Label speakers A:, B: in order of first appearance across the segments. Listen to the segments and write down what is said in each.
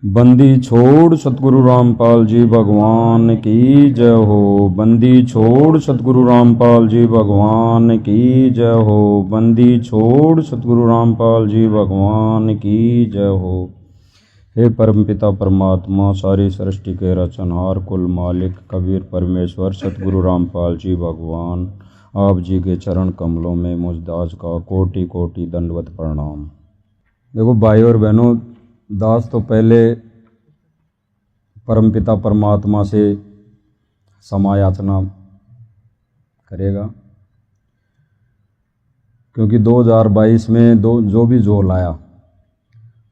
A: बंदी छोड़ सतगुरु रामपाल जी भगवान की जय हो। बंदी छोड़ सतगुरु रामपाल जी भगवान की जय हो। बंदी छोड़ सतगुरु रामपाल जी भगवान की जय हो। हे परमपिता परमात्मा, सारी सृष्टि के रचनहार, कुल मालिक कबीर परमेश्वर सतगुरु रामपाल जी भगवान, आप जी के चरण कमलों में मुझ दास का कोटि कोटि दंडवत प्रणाम। देखो भाई और बहनों, दास तो पहले परमपिता परमात्मा से क्षमा याचना करेगा, क्योंकि 2022 में जो भी जोल आया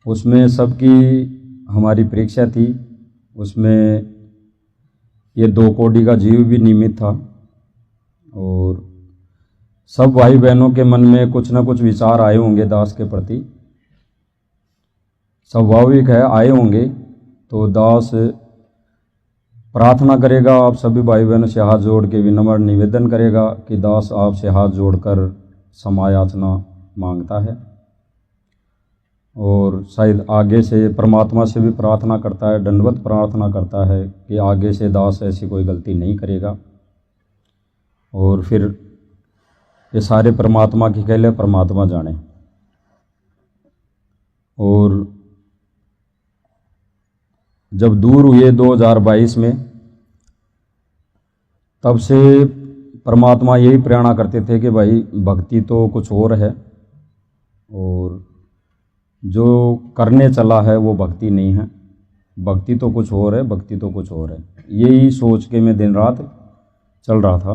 A: उसमें सबकी हमारी परीक्षा थी। उसमें ये 2 कोटि का जीव भी निमित्त था और सब भाई बहनों के मन में कुछ ना कुछ विचार आए होंगे दास के प्रति, स्वाभाविक है आए होंगे। तो दास प्रार्थना करेगा, आप सभी भाई बहनों से हाथ जोड़ के विनम्र निवेदन करेगा कि दास आपसे हाथ जोड़कर क्षमा याचना मांगता है और शायद आगे से परमात्मा से भी प्रार्थना करता है, दंडवत प्रार्थना करता है कि आगे से दास ऐसी कोई गलती नहीं करेगा। और फिर ये सारे परमात्मा की खेल है, परमात्मा जाने। और जब दूर हुए 2022 में, तब से परमात्मा यही प्रेरणा करते थे कि भाई भक्ति तो कुछ और है और जो करने चला है वो भक्ति नहीं है, भक्ति तो कुछ और है, भक्ति तो कुछ और है। यही सोच के मैं दिन रात चल रहा था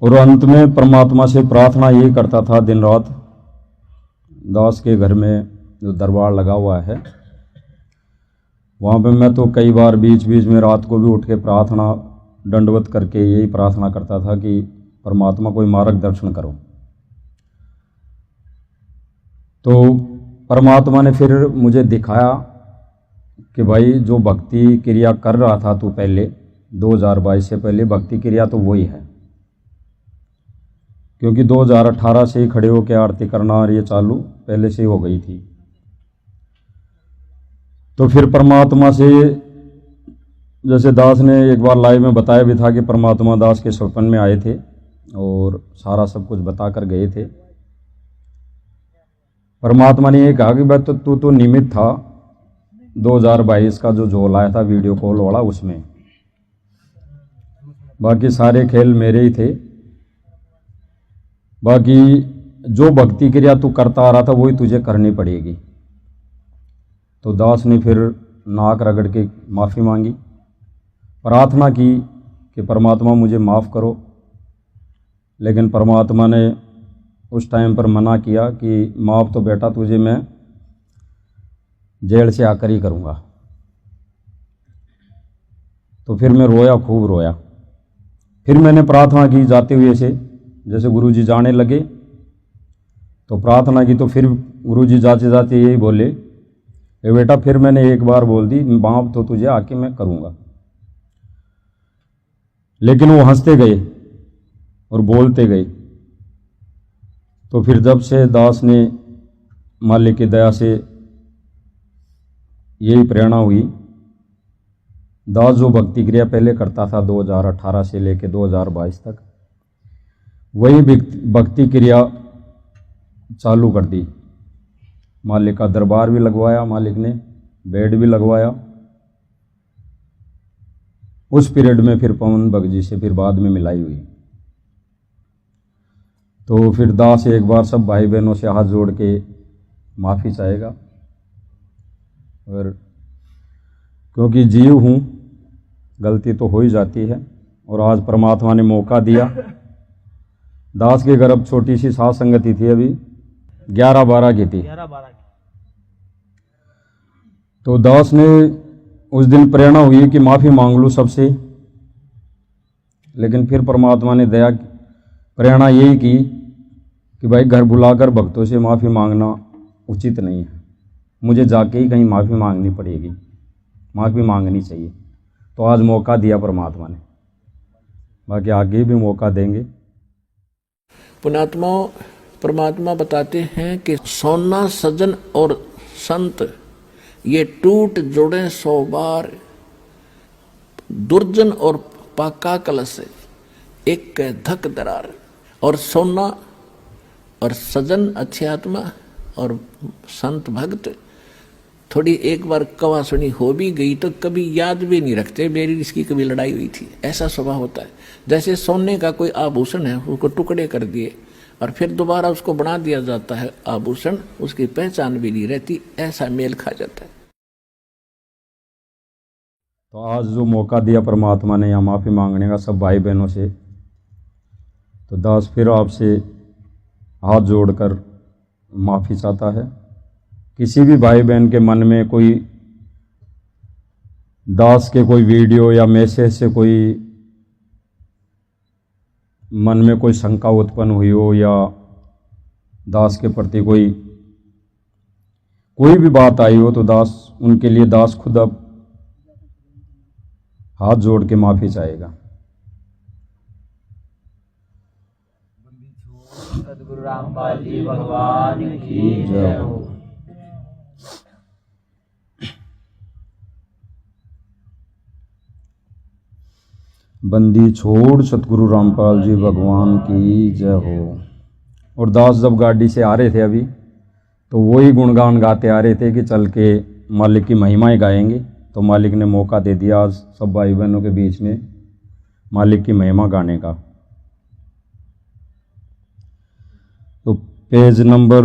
A: और अंत में परमात्मा से प्रार्थना यही करता था दिन रात। दास के घर में जो दरबार लगा हुआ है वहाँ पे मैं तो कई बार बीच बीच में रात को भी उठ के प्रार्थना दंडवत करके यही प्रार्थना करता था कि परमात्मा कोई मार्गदर्शन करो। तो परमात्मा ने फिर मुझे दिखाया कि भाई जो भक्ति क्रिया कर रहा था तू पहले 2022 से पहले, भक्ति क्रिया तो वही है, क्योंकि 2018 से ही खड़े होकर आरती करना और ये चालू पहले से ही हो गई थी। तो फिर परमात्मा से, जैसे दास ने एक बार लाइव में बताया भी था कि परमात्मा दास के स्वप्न में आए थे और सारा सब कुछ बता कर गए थे। परमात्मा ने ये कहा कि भाई तू तो निमित्त था 2022 का जो झोल आया था वीडियो कॉल वाला, उसमें बाकी सारे खेल मेरे ही थे। बाकी जो भक्ति क्रिया तू करता आ रहा था वही तुझे करनी पड़ेगी। तो दास ने फिर नाक रगड़ के माफ़ी मांगी, प्रार्थना की कि परमात्मा मुझे माफ़ करो। लेकिन परमात्मा ने उस टाइम पर मना किया कि माफ़ तो बेटा तुझे मैं जेल से आकर ही करूँगा। तो फिर मैं रोया, खूब रोया। फिर मैंने प्रार्थना की जाते हुए से, जैसे गुरुजी जाने लगे तो प्रार्थना की, तो फिर गुरुजी जाते जाते यही बोले, ए बेटा फिर मैंने एक बार बोल दी माफ़ तो तुझे आके मैं करूँगा। लेकिन वो हंसते गए और बोलते गए। तो फिर जब से दास ने मालिक की दया से यही प्रेरणा हुई, दास जो भक्ति क्रिया पहले करता था 2018 से लेकर 2022 तक, वही भक्ति क्रिया चालू कर दी। मालिक का दरबार भी लगवाया, मालिक ने बेड भी लगवाया। उस पीरियड में फिर पवन भगत जी से फिर बाद में मिलाई हुई। तो फिर दास एक बार सब भाई बहनों से हाथ जोड़ के माफ़ी चाहेगा। और क्योंकि जीव हूँ, गलती तो हो ही जाती है और आज परमात्मा ने मौका दिया। दास के घर अब छोटी सी साथ संगति थी, अभी 11-12 की थी। तो दास ने उस दिन प्रेरणा हुई कि माफ़ी मांग लूँ सबसे। लेकिन फिर परमात्मा ने दया प्रेरणा यही की कि भाई घर बुलाकर भक्तों से माफ़ी मांगना उचित नहीं है, मुझे जाके ही कहीं माफ़ी मांगनी पड़ेगी, माफ़ी मांगनी चाहिए। तो आज मौका दिया परमात्मा ने, बाकी आगे भी मौका देंगे।
B: पुण्यात्मा परमात्मा बताते हैं कि सोना सज्जन और संत ये टूट जुड़े 100 बार, दुर्जन और पाका कलश एक के धक दरार। और सोना और सजन अच्छी आत्मा और संत भक्त थोड़ी एक बार कवा सुनी हो भी गई तो कभी याद भी नहीं रखते मेरी इसकी कभी लड़ाई हुई थी, ऐसा स्वभाव होता है। जैसे सोने का कोई आभूषण है, उसको टुकड़े कर दिए और फिर दोबारा उसको बना दिया जाता है आभूषण, उसकी पहचान भी नहीं रहती, ऐसा मेल खा जाता है।
A: तो आज जो मौका दिया परमात्मा ने यहाँ माफ़ी मांगने का सब भाई बहनों से, तो दास फिर आपसे हाथ जोड़कर माफ़ी चाहता है। किसी भी भाई बहन के मन में कोई दास के कोई वीडियो या मैसेज से कोई मन में कोई शंका उत्पन्न हुई हो या दास के प्रति कोई भी बात आई हो, तो दास उनके लिए दास खुद अब हाथ जोड़ के माफ़ी चाहेगा।
C: सद्गुरु रामपाल जी भगवान की जय हो।
A: बंदी छोड़ सतगुरु रामपाल जी भगवान की जय हो। और दास जब गाड़ी से आ रहे थे अभी, तो वही गुणगान गाते आ रहे थे कि चल के मालिक की महिमाएं गाएंगे। तो मालिक ने मौका दे दिया आज सब भाई बहनों के बीच में मालिक की महिमा गाने का। तो पेज नंबर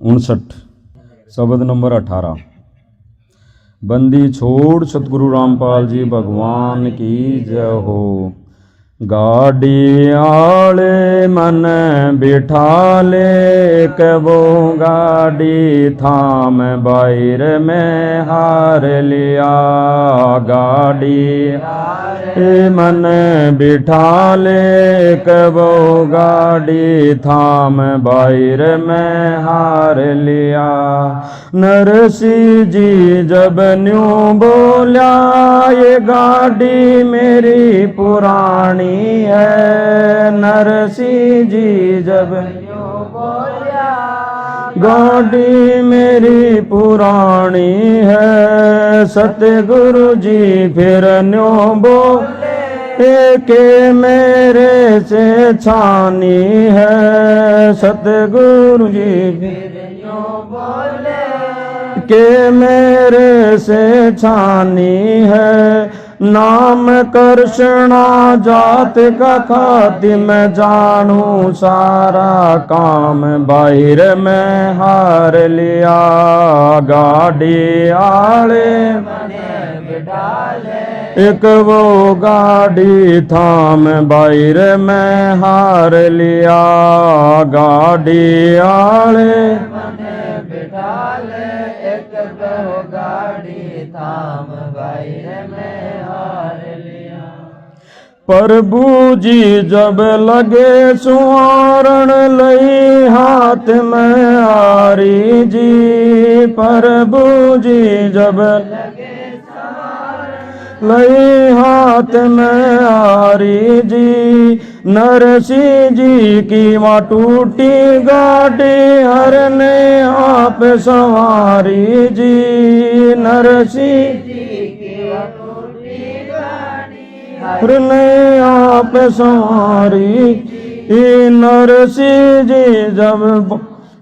A: 59 शब्द नंबर 18। बंदी छोड़ सतगुरु रामपाल जी भगवान की जय हो। गाड़ी आले मन बिठा ले कबो गाड़ी थाम बाहर में हार लिया। गाड़ी मन बिठा ले कबो गाड़ी थाम बाहर में हार लिया। नरसी जी जब न्यूं बोल्या ये गाड़ी मेरी पुरानी है। नरसी जी जब न्यूं बोल्या गाड़ी मेरी पुरानी है। सतगुरु जी फिर न्यूं बोले के मेरे से छानी है। सतगुरु जी फिर न्यूं बोले के मेरे से छानी है। नाम कृष्णा जात का खाति मैं जानू सारा काम बाहर में हार लिया। गाड़ी आले एक वो गाड़ी थाम बाहर में हार लिया। गाड़ी आले एक वो गाड़ी थाम बाहर में हार लिया। प्रभु जी जब लगे सुहारण लई हाथ में आरी जी। प्रभु जी जब लई हाथ में आरी जी। नरसी जी की वहाँ टूटी गाड़ी हरने आप सवारी जी। नरसी जी की वहाँ टूटी गाड़ी हरने आप सवारी। नरसी जी जब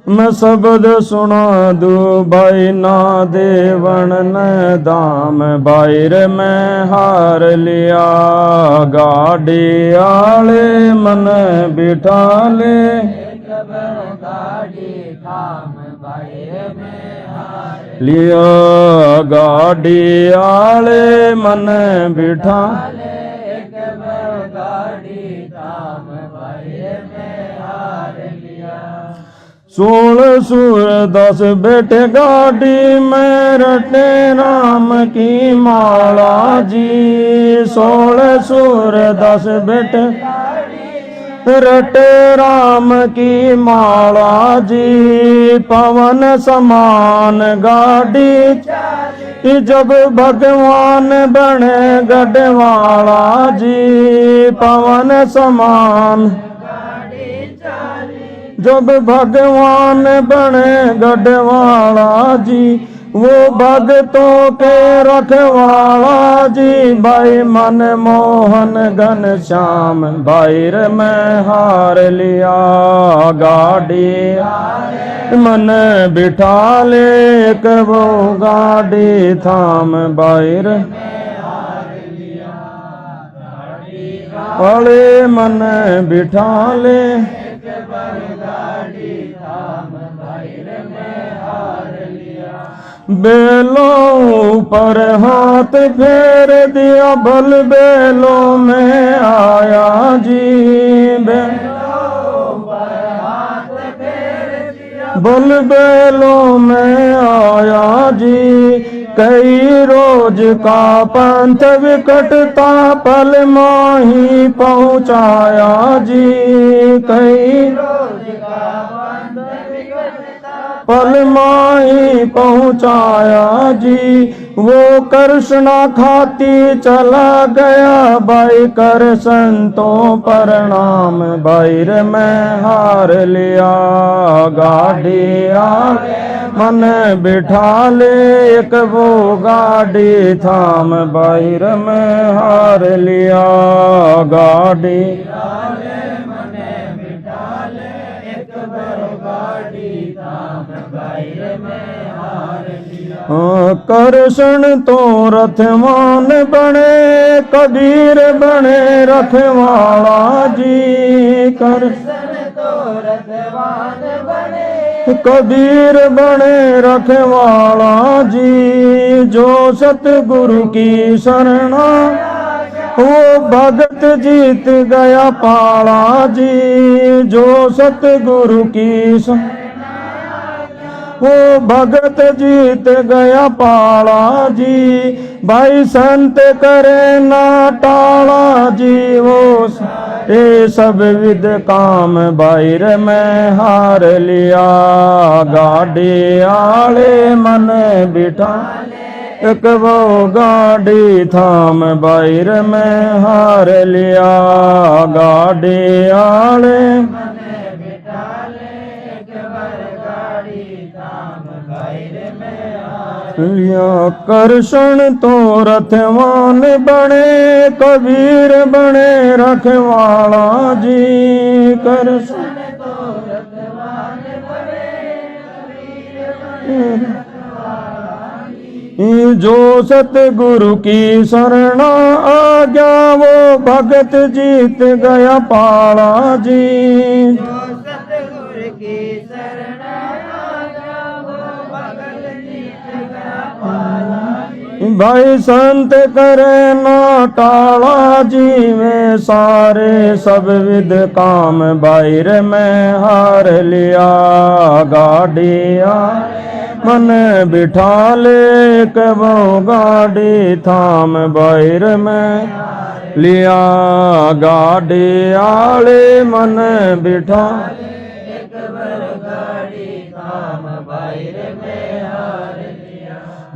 A: मैं शब्द सुना दू भाई ना देवन ने दाम बाहर में हार लिया। गाड़ी आले मन बिठा ले गाड़ी थाम बाहर में हार लिया। गाड़ी आले मन बिठा गाड़ी थाम बाहर में हार लिया। 16 सूर 10 बेटे गाड़ी में रटे राम की माला जी। 16 सूर 10 बेटे रटे राम की माला जी। पवन समान गाड़ी जब भगवान बने गढ़वाला जी। पवन समान जब भगवान बने गढ़वाला जी। वो भगतों के रखवाला जी भाई मन मोहन घन श्याम बाहर में हार लिया गाड़ी मन बिठा ले एक वो गाड़ी थाम बाहर वाले मन बिठा ले बेलों पर हाथ फेर दिया बल बेलों में आया जी बल बेलों में आया जी कई रोज का पंथ विकटता पल माही पहुँचाया जी कई पल माही पहुँचाया जी वो कृष्णा खाती चला गया भाई कर संतों प्रणाम बाहर में हार लिया गाड़ी मन बिठा ले एक वो गाड़ी थाम बाहर में हार लिया गाड़ी कृष्ण तो रथवान बने कबीर बने रखवाला जी कृष्ण तो रथवान बने कबीर बने रखवाला जी जो सतगुरु की शरणा वो भगत जीत गया पाला जी जो सतगुरु की वो भगत जीत गया पाला जी भाई संत करे ना टाला जी वो ये सब विद काम बाहर में हार लिया गाड़ी आले मन बिठा एक वो गाड़ी थाम बाहर में हार लिया गाड़ी आले कृष्ण तो रथवान बने कबीर बने रखवाला जी कृष्ण तो रथवान बने कबीर बने जो सतगुरु की शरणा आ गया वो भगत जीत गया पाला जी जो सतगुरु की शरणा भाई संत करे ना टाला जी में सारे सब विद काम बाहर में हार लिया गाड़िया मन बिठा ले वो गाड़ी थाम बाहर में लिया गाड़ी आले मन बिठा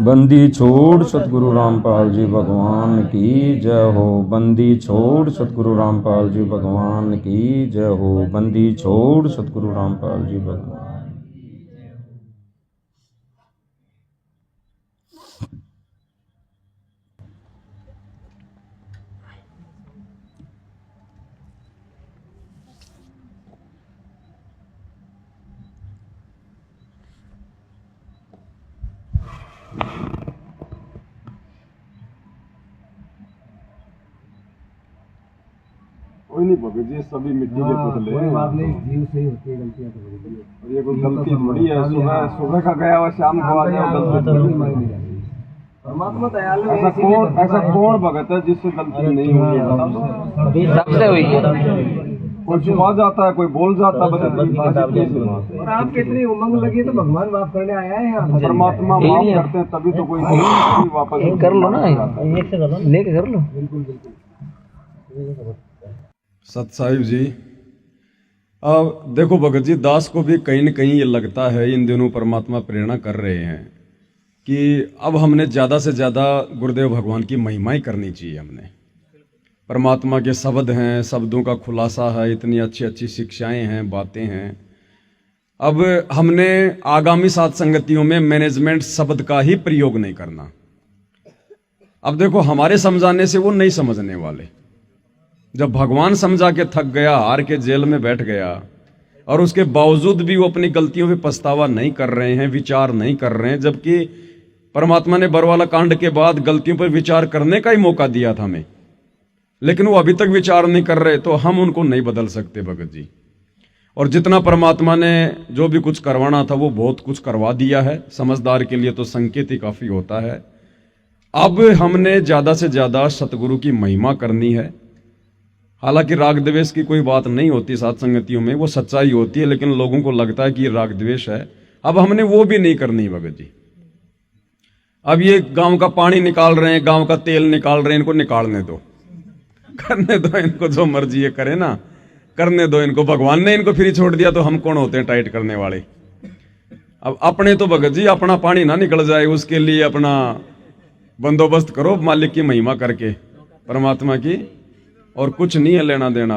A: बंदी छोड़ सतगुरु रामपाल जी भगवान की जय हो बंदी छोड़ सतगुरु रामपाल जी भगवान की जय हो बंदी छोड़ सतगुरु रामपाल जी भगवान
D: कोई नहीं भगत जी सभी मिट्टी के पुतले
E: कोई बात नहीं जीव से ही होती है गलतियां तो होती है
D: और ये कोई गलती थोड़ी है सुबह सुबह का गया हुआ शाम को आ जाए गलती
E: परमात्मा दयालु है
D: ऐसा कौन भगत है जिससे गलती नहीं हुई
C: सबसे हुई है
D: कोई छुपा जाता है कोई बोल जाता है
E: और आपकी इतनी उमंग लगी तो भगवान माफ करने आया है यहाँ
D: परमात्मा माफ करते हैं तभी तो कोई वापस
C: कर लो ना लेके कर लो
E: बिल्कुल बिल्कुल
D: सत साहिब जी अब देखो भगत जी दास को भी कहीं न कहीं ये लगता है इन दिनों परमात्मा प्रेरणा कर रहे हैं कि अब हमने ज़्यादा से ज़्यादा गुरुदेव भगवान की महिमाएं करनी चाहिए हमने परमात्मा के शब्द हैं शब्दों का खुलासा है इतनी अच्छी अच्छी शिक्षाएं हैं बातें हैं अब हमने आगामी सात संगतियों में मैनेजमेंट शब्द का ही प्रयोग नहीं करना। अब देखो, हमारे समझाने से वो नहीं समझने वाले। जब भगवान समझा के थक गया, हार के जेल में बैठ गया, और उसके बावजूद भी वो अपनी गलतियों पे पछतावा नहीं कर रहे हैं, विचार नहीं कर रहे हैं, जबकि परमात्मा ने बरवाला कांड के बाद गलतियों पर विचार करने का ही मौका दिया था हमें, लेकिन वो अभी तक विचार नहीं कर रहे, तो हम उनको नहीं बदल सकते भगत जी। और जितना परमात्मा ने जो भी कुछ करवाना था वो बहुत कुछ करवा दिया है। समझदार के लिए तो संकेत ही काफी होता है। अब हमने ज्यादा से ज्यादा सतगुरु की महिमा करनी है। हालांकि राग द्वेष की कोई बात नहीं होती सात संगतियों में, वो सच्चाई होती है, लेकिन लोगों को लगता है कि ये राग द्वेष है। अब हमने वो भी नहीं करनी भगत जी। अब ये गांव का पानी निकाल रहे हैं, गांव का तेल निकाल रहे हैं, इनको निकालने दो, करने दो इनको, जो मर्जी ये करे ना, करने दो इनको। भगवान ने इनको फ्री छोड़ दिया तो हम कौन होते हैं टाइट करने वाले। अब अपने तो भगत जी अपना पानी ना निकल जाए, उसके लिए अपना बंदोबस्त करो मालिक की महिमा करके, परमात्मा की, और कुछ नहीं है लेना देना।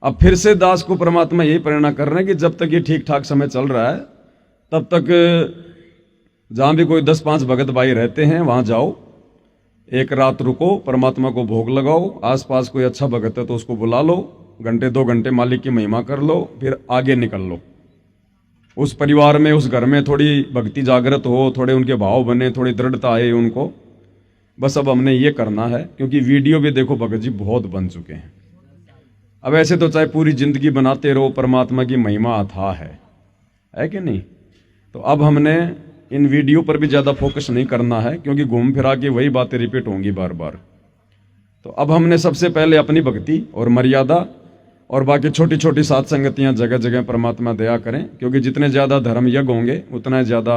D: अब फिर से दास को परमात्मा यही प्रेरणा कर रहे हैं कि जब तक ये ठीक ठाक समय चल रहा है तब तक जहां भी कोई 10-5 भगत भाई रहते हैं वहां जाओ, एक रात रुको, परमात्मा को भोग लगाओ, आसपास कोई अच्छा भगत है तो उसको बुला लो, घंटे 2 घंटे मालिक की महिमा कर लो, फिर आगे निकल लो। उस परिवार में, उस घर में थोड़ी भक्ति जागृत हो, थोड़े उनके भाव बने, थोड़ी दृढ़ता आए उनको। बस अब हमने ये करना है, क्योंकि वीडियो भी देखो भगत जी बहुत बन चुके हैं। अब ऐसे तो चाहे पूरी जिंदगी बनाते रहो, परमात्मा की महिमा अथाह है कि नहीं। तो अब हमने इन वीडियो पर भी ज्यादा फोकस नहीं करना है, क्योंकि घूम फिरा के वही बातें रिपीट होंगी बार बार। तो अब हमने सबसे पहले अपनी भक्ति और मर्यादा और बाकी छोटी छोटी सात संगतियां जगह जगह परमात्मा दया करें, क्योंकि जितने ज्यादा धर्म यज्ञ होंगे उतना ज्यादा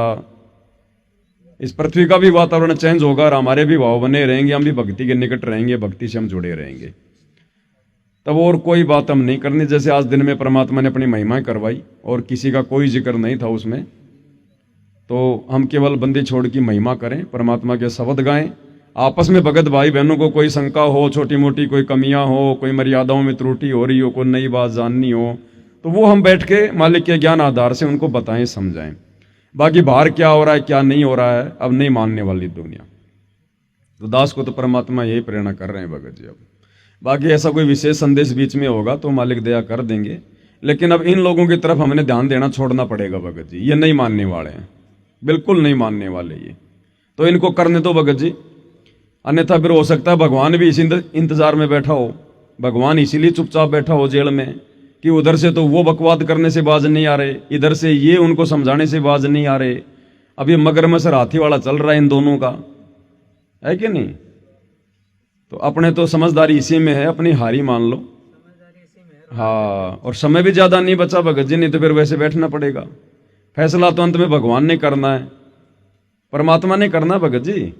D: इस पृथ्वी का भी वातावरण चेंज होगा और हमारे भी भाव बने रहेंगे, हम भी भक्ति के निकट रहेंगे, भक्ति से हम जुड़े रहेंगे। तब और कोई बात हम नहीं करनी। जैसे आज दिन में परमात्मा ने अपनी महिमाएं करवाई और किसी का कोई जिक्र नहीं था उसमें, तो हम केवल बंदी छोड़ की महिमा करें, परमात्मा के शब्द गाएं। आपस में भगत भाई बहनों को कोई शंका हो, छोटी मोटी कोई कमियां हो, कोई मर्यादाओं में त्रुटि हो रही हो, कोई नई बात जाननी हो, तो वो हम बैठ के मालिक के ज्ञान आधार से उनको बताएं, समझाएं। बाकी बाहर क्या हो रहा है क्या नहीं हो रहा है अब नहीं मानने वाली दुनिया। तो दास को तो परमात्मा यही प्रेरणा कर रहे हैं भगत जी। अब बाकी ऐसा कोई विशेष संदेश बीच में होगा तो मालिक दया कर देंगे, लेकिन अब इन लोगों की तरफ हमने ध्यान देना छोड़ना पड़ेगा भगत जी। ये नहीं मानने वाले हैं, बिल्कुल नहीं मानने वाले ये, तो इनको करने दो भगत जी। अन्यथा फिर हो सकता है भगवान भी इसी इंतजार में बैठा हो, भगवान इसीलिए चुपचाप बैठा हो जेल में कि उधर से तो वो बकवाद करने से बाज नहीं आ रहे, इधर से ये उनको समझाने से बाज नहीं आ रहे। अब ये मगरमच्छ हाथी वाला चल रहा है इन दोनों का, है कि नहीं। तो अपने तो समझदारी इसी में है, अपनी हारी मान लो। हाँ, और समय भी ज्यादा नहीं बचा भगत जी, नहीं तो फिर वैसे बैठना पड़ेगा। फैसला तो अंत में भगवान ने करना है, परमात्मा ने करना भगत जी।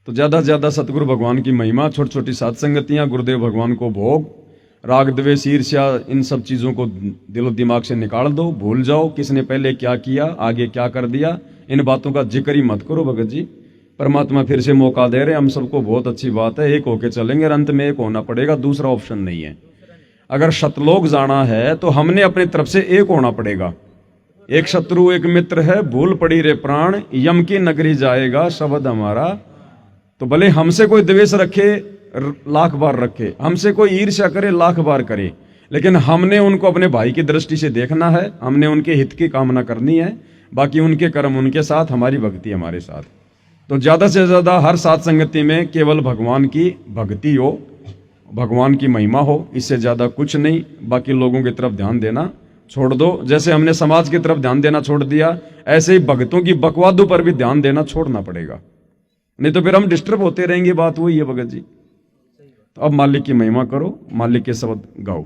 D: तो ज्यादा से ज्यादा सतगुरु भगवान की महिमा, छोटी छोटी सत्संगतियां, गुरुदेव भगवान को भोग, राग द्वेष ईर्ष्या इन सब चीजों को दिलो दिमाग से निकाल दो, भूल जाओ किसने पहले क्या किया, आगे क्या कर दिया, इन बातों का जिक्र ही मत करो भगत जी। परमात्मा फिर से मौका दे रहे हम सबको, बहुत अच्छी बात है, एक होके चलेंगे, अंत में एक होना पड़ेगा, दूसरा ऑप्शन नहीं है। अगर शतलोक जाना है तो हमने अपनी तरफ से एक होना पड़ेगा। एक शत्रु एक मित्र है, भूल पड़ी रे प्राण, यम की नगरी जाएगा शब्द हमारा। तो भले हमसे कोई द्वेष रखे, लाख बार रखे, हमसे कोई ईर्ष्या करे, लाख बार करे, लेकिन हमने उनको अपने भाई की दृष्टि से देखना है, हमने उनके हित की कामना करनी है। बाकी उनके कर्म उनके साथ, हमारी भक्ति हमारे साथ। तो ज्यादा से ज्यादा हर साथ संगति में केवल भगवान की भक्ति हो, भगवान की महिमा हो, इससे ज्यादा कुछ नहीं। बाकी लोगों की तरफ ध्यान देना छोड़ दो। जैसे हमने समाज की तरफ ध्यान देना छोड़ दिया, ऐसे ही भक्तों की बकवादों पर भी ध्यान देना छोड़ना पड़ेगा, नहीं तो फिर हम डिस्टर्ब होते रहेंगे। बात वही है भगत जी। तो अब मालिक की महिमा करो, मालिक के शब्द गाओ।